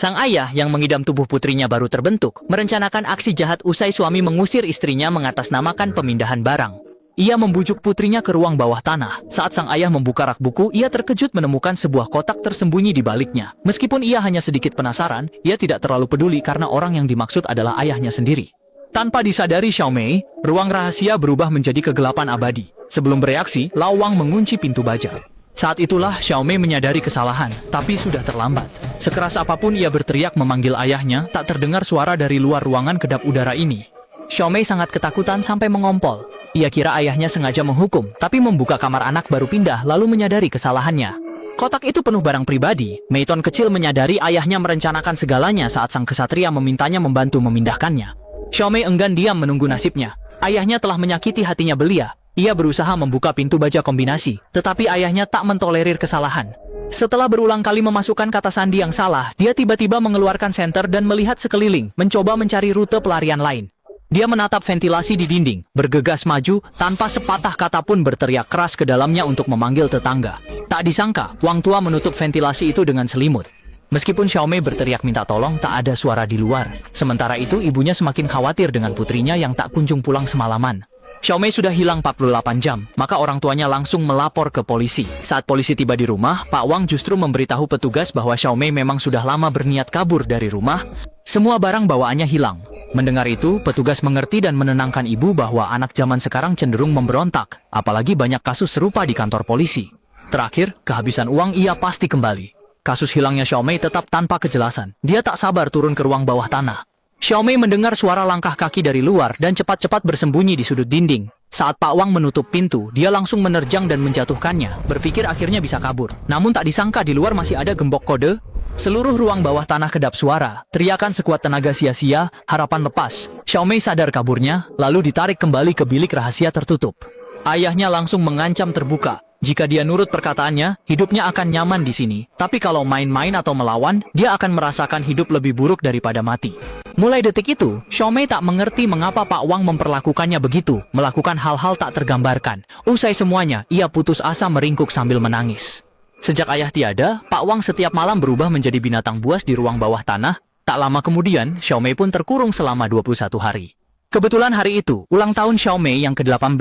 Sang ayah yang mengidam tubuh putrinya baru terbentuk, merencanakan aksi jahat usai suami mengusir istrinya mengatasnamakan pemindahan barang. Ia membujuk putrinya ke ruang bawah tanah. Saat sang ayah membuka rak buku, ia terkejut menemukan sebuah kotak tersembunyi di baliknya. Meskipun ia hanya sedikit penasaran, ia tidak terlalu peduli karena orang yang dimaksud adalah ayahnya sendiri. Tanpa disadari Xiao Mei, ruang rahasia berubah menjadi kegelapan abadi. Sebelum bereaksi, Lao Wang mengunci pintu baja. Saat itulah Xiao Mei menyadari kesalahan, tapi sudah terlambat. Sekeras apapun ia berteriak memanggil ayahnya, tak terdengar suara dari luar ruangan kedap udara ini. Xiao Mei sangat ketakutan sampai mengompol. Ia kira ayahnya sengaja menghukum, tapi membuka kamar anak baru pindah lalu menyadari kesalahannya. Kotak itu penuh barang pribadi. Meiton kecil menyadari ayahnya merencanakan segalanya saat sang kesatria memintanya membantu memindahkannya. Xiao Mei enggan diam menunggu nasibnya. Ayahnya telah menyakiti hatinya belia. Ia berusaha membuka pintu baja kombinasi, tetapi ayahnya tak mentolerir kesalahan. Setelah berulang kali memasukkan kata sandi yang salah, dia tiba-tiba mengeluarkan senter dan melihat sekeliling, mencoba mencari rute pelarian lain. Dia menatap ventilasi di dinding, bergegas maju, tanpa sepatah kata pun berteriak keras ke dalamnya untuk memanggil tetangga. Tak disangka, Wang Tua menutup ventilasi itu dengan selimut. Meskipun Xiao Mei berteriak minta tolong, tak ada suara di luar. Sementara itu, ibunya semakin khawatir dengan putrinya yang tak kunjung pulang semalaman. Xiao Mei sudah hilang 48 jam, maka orang tuanya langsung melapor ke polisi. Saat polisi tiba di rumah, Pak Wang justru memberitahu petugas bahwa Xiao Mei memang sudah lama berniat kabur dari rumah. Semua barang bawaannya hilang. Mendengar itu, petugas mengerti dan menenangkan ibu bahwa anak zaman sekarang cenderung memberontak, apalagi banyak kasus serupa di kantor polisi. Terakhir, kehabisan uang ia pasti kembali. Kasus hilangnya Xiao Mei tetap tanpa kejelasan. Dia tak sabar turun ke ruang bawah tanah. Xiao Mei mendengar suara langkah kaki dari luar dan cepat-cepat bersembunyi di sudut dinding. Saat Pak Wang menutup pintu, dia langsung menerjang dan menjatuhkannya, berpikir akhirnya bisa kabur. Namun tak disangka di luar masih ada gembok kode. Seluruh ruang bawah tanah kedap suara, teriakan sekuat tenaga sia-sia, harapan lepas. Xiao Mei sadar kaburnya, lalu ditarik kembali ke bilik rahasia tertutup. Ayahnya langsung mengancam terbuka. Jika dia nurut perkataannya, hidupnya akan nyaman di sini. Tapi kalau main-main atau melawan, dia akan merasakan hidup lebih buruk daripada mati. Mulai detik itu, Xiao Mei tak mengerti mengapa Pak Wang memperlakukannya begitu, melakukan hal-hal tak tergambarkan. Usai semuanya, ia putus asa meringkuk sambil menangis. Sejak ayah tiada, Pak Wang setiap malam berubah menjadi binatang buas di ruang bawah tanah. Tak lama kemudian, Xiao Mei pun terkurung selama 21 hari. Kebetulan hari itu, ulang tahun Xiao Mei yang ke-18.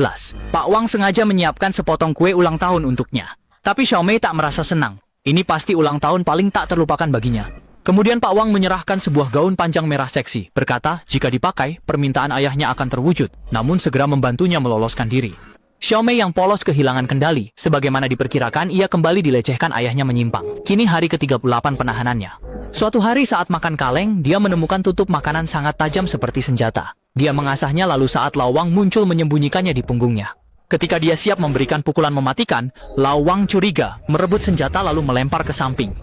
Pak Wang sengaja menyiapkan sepotong kue ulang tahun untuknya. Tapi Xiao Mei tak merasa senang. Ini pasti ulang tahun paling tak terlupakan baginya. Kemudian Pak Wang menyerahkan sebuah gaun panjang merah seksi, berkata jika dipakai, permintaan ayahnya akan terwujud, namun segera membantunya meloloskan diri. Xiao Mei yang polos kehilangan kendali. Sebagaimana diperkirakan, ia kembali dilecehkan ayahnya menyimpang. Kini hari ke-38 penahanannya. Suatu hari saat makan kaleng, dia menemukan tutup makanan sangat tajam seperti senjata. Dia mengasahnya lalu saat Lao Wang muncul menyembunyikannya di punggungnya. Ketika dia siap memberikan pukulan mematikan, Lao Wang curiga, merebut senjata lalu melempar ke samping.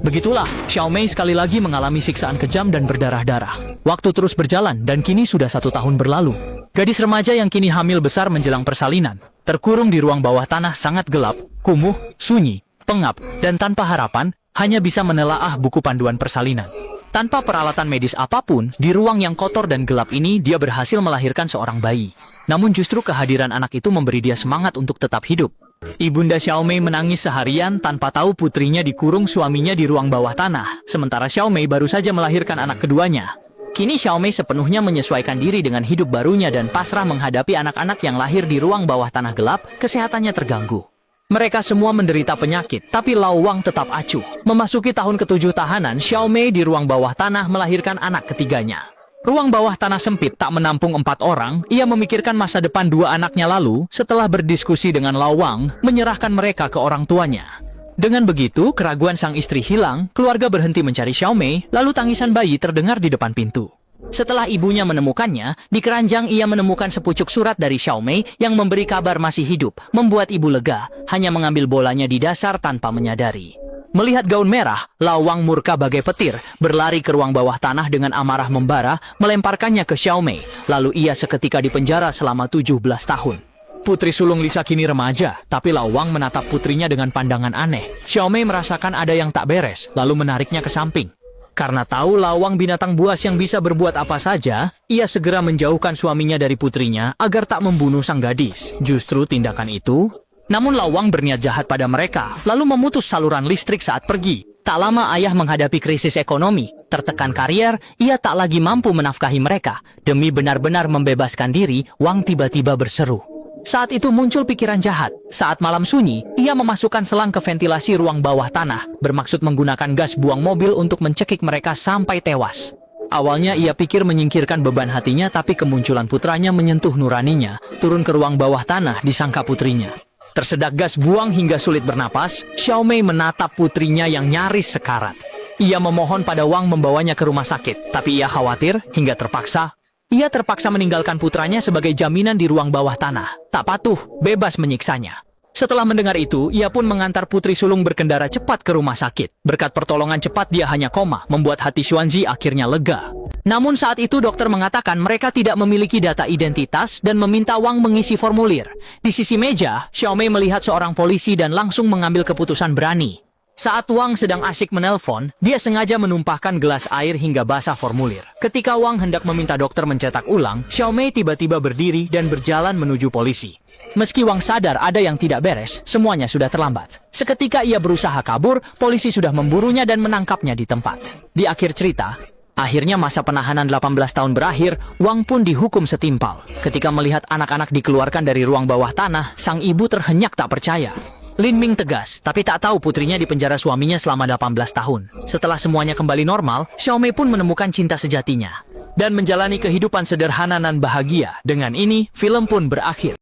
Begitulah, Xiao Mei sekali lagi mengalami siksaan kejam dan berdarah-darah. Waktu terus berjalan dan kini sudah 1 tahun berlalu. Gadis remaja yang kini hamil besar menjelang persalinan, terkurung di ruang bawah tanah sangat gelap, kumuh, sunyi, pengap, dan tanpa harapan, hanya bisa menelaah buku panduan persalinan. Tanpa peralatan medis apapun, di ruang yang kotor dan gelap ini dia berhasil melahirkan seorang bayi. Namun justru kehadiran anak itu memberi dia semangat untuk tetap hidup. Ibunda Xiao Mei menangis seharian tanpa tahu putrinya dikurung suaminya di ruang bawah tanah, sementara Xiao Mei baru saja melahirkan anak keduanya. Kini Xiao Mei sepenuhnya menyesuaikan diri dengan hidup barunya dan pasrah menghadapi anak-anak yang lahir di ruang bawah tanah gelap, kesehatannya terganggu. Mereka semua menderita penyakit, tapi Lao Wang tetap acuh. Memasuki tahun ke-7 tahanan, Xiao Mei di ruang bawah tanah melahirkan anak ketiganya. Ruang bawah tanah sempit tak menampung 4 orang, ia memikirkan masa depan 2 anaknya lalu, setelah berdiskusi dengan Lao Wang, menyerahkan mereka ke orang tuanya. Dengan begitu, keraguan sang istri hilang, keluarga berhenti mencari Xiao Mei, lalu tangisan bayi terdengar di depan pintu. Setelah ibunya menemukannya, di keranjang ia menemukan sepucuk surat dari Xiao Mei yang memberi kabar masih hidup, membuat ibu lega, hanya mengambil bolanya di dasar tanpa menyadari. Melihat gaun merah, Lao Wang murka bagai petir, berlari ke ruang bawah tanah dengan amarah membara, melemparkannya ke Xiao Mei, lalu ia seketika dipenjara selama 17 tahun. Putri sulung Lisa kini remaja, tapi Lao Wang menatap putrinya dengan pandangan aneh. Xiao Mei merasakan ada yang tak beres, lalu menariknya ke samping. Karena tahu Lao Wang binatang buas yang bisa berbuat apa saja, ia segera menjauhkan suaminya dari putrinya agar tak membunuh sang gadis. Justru tindakan itu Namun Lawang berniat jahat pada mereka, lalu memutus saluran listrik saat pergi. Tak lama ayah menghadapi krisis ekonomi, tertekan karier, ia tak lagi mampu menafkahi mereka. Demi benar-benar membebaskan diri, Wang tiba-tiba berseru. Saat itu muncul pikiran jahat. Saat malam sunyi, ia memasukkan selang ke ventilasi ruang bawah tanah, bermaksud menggunakan gas buang mobil untuk mencekik mereka sampai tewas. Awalnya ia pikir menyingkirkan beban hatinya, tapi kemunculan putranya menyentuh nuraninya. Turun ke ruang bawah tanah disangka putrinya. Tersedak gas buang hingga sulit bernapas, Xiao Mei menatap putrinya yang nyaris sekarat. Ia memohon pada Wang membawanya ke rumah sakit, tapi ia khawatir hingga terpaksa. Ia terpaksa meninggalkan putranya sebagai jaminan di ruang bawah tanah. Tak patuh, bebas menyiksanya. Setelah mendengar itu, ia pun mengantar putri sulung berkendara cepat ke rumah sakit. Berkat pertolongan cepat dia hanya koma, membuat hati Xuanzi akhirnya lega. Namun saat itu dokter mengatakan mereka tidak memiliki data identitas dan meminta Wang mengisi formulir. Di sisi meja, Xiao Mei melihat seorang polisi dan langsung mengambil keputusan berani. Saat Wang sedang asyik menelpon, dia sengaja menumpahkan gelas air hingga basah formulir. Ketika Wang hendak meminta dokter mencetak ulang, Xiao Mei tiba-tiba berdiri dan berjalan menuju polisi. Meski Wang sadar ada yang tidak beres, semuanya sudah terlambat. Seketika ia berusaha kabur, polisi sudah memburunya dan menangkapnya di tempat. Di akhir cerita, akhirnya masa penahanan 18 tahun berakhir, Wang pun dihukum setimpal. Ketika melihat anak-anak dikeluarkan dari ruang bawah tanah, sang ibu terhenyak tak percaya. Lin Ming tegas, tapi tak tahu putrinya dipenjara suaminya selama 18 tahun. Setelah semuanya kembali normal, Xiao Mei pun menemukan cinta sejatinya dan menjalani kehidupan sederhana dan bahagia. Dengan ini, film pun berakhir.